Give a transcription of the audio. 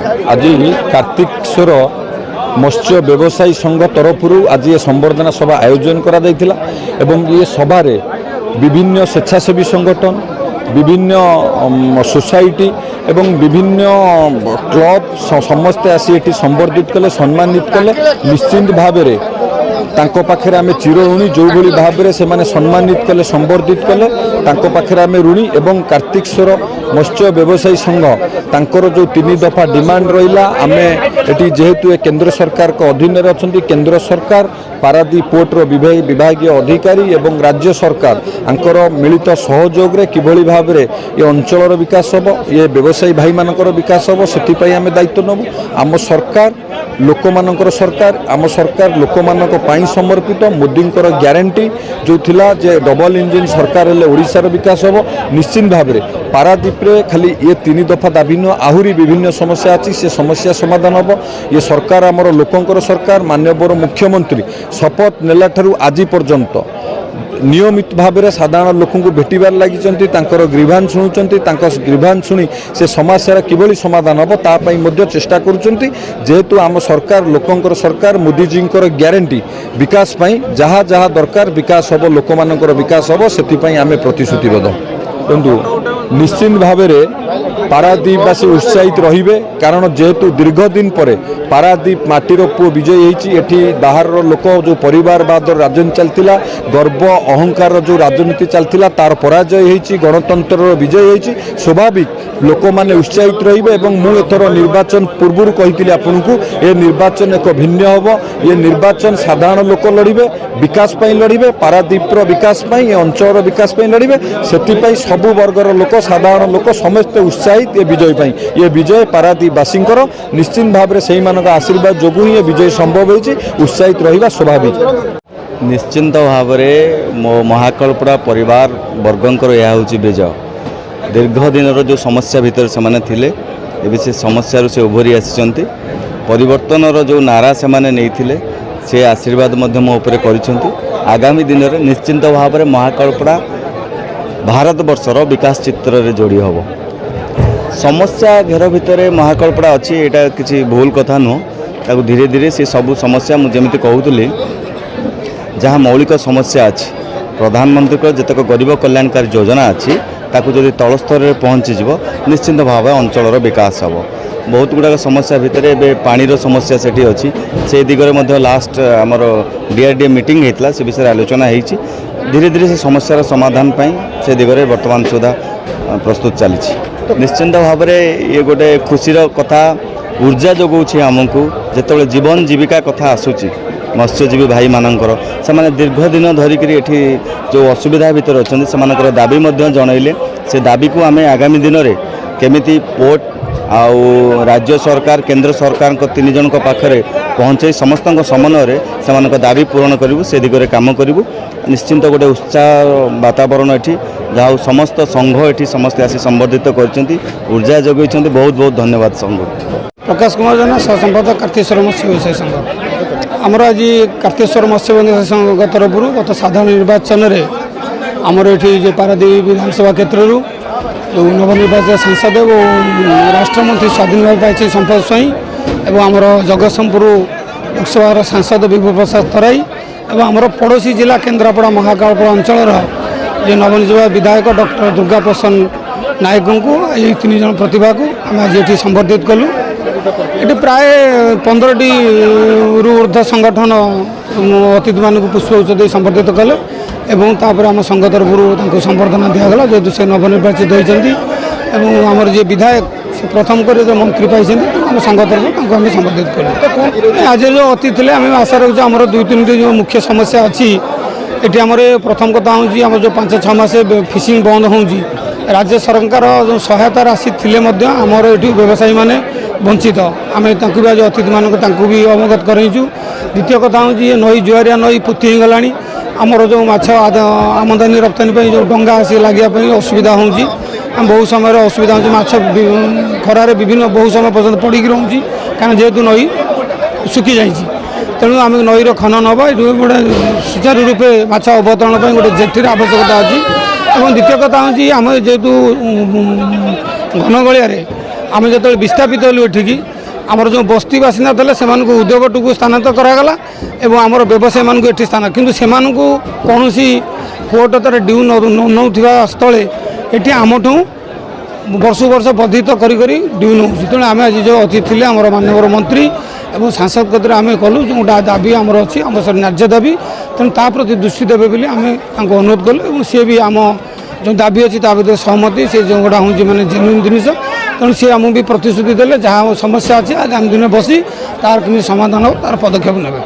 आज कार्तिकेश्वर मत्स्य व्यवसायी संघ तरफ आज ये संबर्धना सभा आयोजन करा जायतिला एवं ये सभा रे विभिन्न स्वेच्छासेवी संगठन विभिन्न सोसाइटी एवं विभिन्न क्लब समस्ते आसी एटी संबर्धित कले सम्मानित कले निश्चिंत भाव तांको पाखरे आमे चिर ऋणी जो भली भाव से माने सम्मानित कले संबर्धित कले तांको पाखरे आमे ऋणी एवं कार्तिकेश्वर मत्स्य व्यवसायी संघ तांकर जो 3 दफा डिमांड रहिला आमे एटी जेहेतु केंद्र सरकार को अधीन रे अछंती केंद्र सरकार पारादीप पोर्ट रो विभागीय अधिकारी एवं राज्य सरकार आंकर मिलित सहयोग रे किभली भाव रे ये अंचल विकास होबो ये व्यवसायी भाई मानकर विकास होबो सेति पई आमे दायित्व नबु आम सरकार लोक मानकर सरकार आम सरकार लोक मानक पाई समर्पित मोदींकर ग्यारंटी जो थिला जे डबल इंजिन सरकार हेले ओडिशार विकास होबो निश्चित भाव रे पारादीप रे खाली ये 3 दफा दाबी न आहुरी विभिन्न समस्या अछि से समस्या समाधान होबो ये सरकार आमर लोकंकर सरकार माननीय मुख्यमंत्री शपथ नेला ठारू आज पर्यंत नियमित भाव में साधारण लोक भेटार लगी ग्रीभान शुणुंट ग्रीभान शुणी से समस्या किभली समाधान हम तापाई चेष्टा करेतु आम सरकार लोकंकर सरकार मोदीजी ग्यारंटी विकास जहाँ जहाँ दरकार विकास हम लोक मानकर विकास हम से आम प्रतिश्रुतिबद्ध किंतु निश्चित भाव में पारादीपवासी उत्साहित रहिबे कारण जेहेतु दीर्घ दिन पर पारादीप माटीर पुओ विजयी होती एठी बाहर लोक जो परिवारवाद राजनीति चलता गर्व अहंकार जो राजनीति चलता तार पराजय होती गणतंत्र विजय होती स्वाभाविक लोक मैंने उत्साहित रहिबे एवं मु एथर निर्वाचन पूर्व कही आपन को ये निर्वाचन एक भिन्न हम ये निर्वाचन साधारण लोक लड़े विकास लड़े पारादीपर विकास ये अंचल विकास लड़े से सबु वर्गर लोक साधारण लोक समस्ते उत्साहित ये विजय ये विजय पारादीपवासी निश्चित भाव में से आशीर्वाद जो ही ये विजय संभव होती उत्साहित रहा स्वाभाविक निश्चिंत भाव में मो महाकल्पड़ा परिवार वर्गंकर यह हूँ विजय दीर्घ दिन जो समस्या भितर से थिले से समस्या से उभरी आसी परिवर्तन जो नारा से नहीं से आशीर्वाद मो उपरे करिसेंती आगामी दिन में निश्चिंत भाव में महाकल्पड़ा भारत वर्षर विकास चित्र रे जोड़ी हम समस्या घेर भितर महाकल्पड़ा अच्छी यहाँ किसी भूल कथा नुह ताकू धीरे धीरे से सब समस्या मुझे कहूली जहाँ मौलिक समस्या अच्छी प्रधानमंत्री को जितक गरीब कल्याणकारी योजना अच्छी ताकू जदि तल स्तर में पहुँचीज निश्चिंत भाव अंचल विकास हम बहुत गुड़ाक समस्या भितर ए पानीर समस्या सेठी अच्छी से दिगरे लास्ट आमर डीआरडीए मीटिंग होता से विषय आलोचना होती धीरे धीरे से समस्यार समाधान से दिगरे वर्तमान सुधा प्रस्तुत चली निश्चिंत भाव में ये गोटे खुशीर कथा ऊर्जा जगौछि आमको जिते जीवन जीविका कथा आसूची मत्स्यजीवी भाई मानकर से दीर्घ दिन धरिक जो असुविधा भितर अच्छा से दाबी जनइले से दाबी को आम आगामी दिन में केमिति पोर्ट आउ राज्य सरकार केंद्र सरकार को 3 जन पाखे पहुँचे समस्त समन्वय से दाबी पूरण करूँ से दिगरे काम करूँ निश्चिंत गोटे उत्साह वातावरण ये जहाँ समस्त संघ ये समस्ते आसी संबर्धित कर ऊर्जा जगै बहुत बहुत धन्यवाद संघ प्रकाश कुमार जेना सहसंपादक कार्तिकेश्वर मत्स्य व्यवसायी संघ आमर आज कार्तिकेश्वर मत्स्य व्यवसायी संघ तरफ गत साधारण निर्वाचन में आमर ये पारादीप विधानसभा क्षेत्र जो नवनिर्वाचित सांसद और राष्ट्रमंत्री स्वाधीन भाव पाई संपद स्वाई और आमर जगतसिंहपुर लोकसभा सांसद विभू प्रसाद तराई और आमर पड़ोशी जिला केन्द्रापड़ा महाकालपुर अंचल जो नवनिर्वाचित विधायक डॉक्टर दुर्गा प्रसन्न नायक को ये 3 जन प्रतिभा को आम आज ये संबर्धित कलु ये प्राय 15टी ऊर्ध्व संगठन अतिथि मान पुष्प संबर्धित कले एवं तापर आम संघ तरफ संबर्धना दिगला जेहतु से नवनिर्वाचित होती आमर जी विधायक से प्रथम कर जो मंत्री पाई आम संघ तरफ आम संबर्धित कलु आज जो अतिथि थे आम आशा रखुचे आमर 2-3टी जो मुख्य समस्या अच्छी ये आमर प्रथम कथा हूँ आम जो 5-6 मास फिशिंग बंद हो राज्य सरकार जो सहायता राशि थी आमर ये व्यवसायी मैंने वंचित आम भी आज अतिथि मानक भी अवगत करईचु द्वितीय कथा हूँ ये नई जुआरिया नई पोती हो गला आमर जो माछ आमदानी रप्तानी जो डंगा आसी लगे असुविधा होगी बहुत समय असुविधा हो माछ खरारे विभिन्न बहुत समय पर्यटन पड़ी रोचे कहीं जेहेतु नई सुखी जाइए तेणु आम नईर खनन हम ये गोटे सुचारू रूपे माछ अवतरण गोटे जेटीर आवश्यकता अच्छी और द्वितीय कथा हूँ आम जेहेतु घनगलिया आम जो विस्थापित हलु एठिकी ଆମର ଯେଉଁ ବସ୍ତି ବାସିନ୍ଦା ଥିଲେ ସେମାନଙ୍କୁ ଉଦ୍ୟୋଗଟିକୁ ସ୍ଥାନାନ୍ତର କରାଗଲା ଏବଂ ଆମର ବ୍ୟବସାୟୀମାନଙ୍କୁ ଏଠି ସ୍ଥାନ, କିନ୍ତୁ ସେମାନଙ୍କୁ କୌଣସି କୋର୍ଟ ତାର ଡ୍ୟୁ ନେଉଥିବା ସ୍ଥଳେ ଏଠି ଆମଠୁ ବର୍ଷ ବର୍ଦ୍ଧିତ କରି ଡ୍ୟୁ ନେଉଛି। ତେଣୁ ଆମେ ଆଜି ଯେଉଁ ଅତିଥି ଥିଲେ ଆମର ମାନ୍ୟବର ମନ୍ତ୍ରୀ ଏବଂ ସାଂସଦ କତିରେ ଆମେ କଲୁ ଯେଉଁଟା ଦାବି ଆମର ଅଛି, ଆମ ନ୍ୟାଯ୍ୟ ଦାବି, ତେଣୁ ତା ପ୍ରତି ଦୃଷ୍ଟି ଦେବେ ବୋଲି ଆମେ ତାଙ୍କୁ ଅନୁରୋଧ କଲୁ ଏବଂ ସିଏ ବି ଆମ ଯେଉଁ ଦାବି ଅଛି ତା ଭିତରେ ସହମତି, ସେ ଯେଉଁଗୁଡ଼ା ହେଉଛି ମାନେ ଜେନ୍ୟୁନ୍ ଜିନିଷ, ତେଣୁ ସିଏ ଆମକୁ ବି ପ୍ରତିଶ୍ରୁତି ଦେଲେ ଯାହା ସମସ୍ୟା ଅଛି ଆଗାମୀ ଦିନରେ ବସି ତାର କେମିତି ସମାଧାନ ହେବ ତାର ପଦକ୍ଷେପ ନେବେ।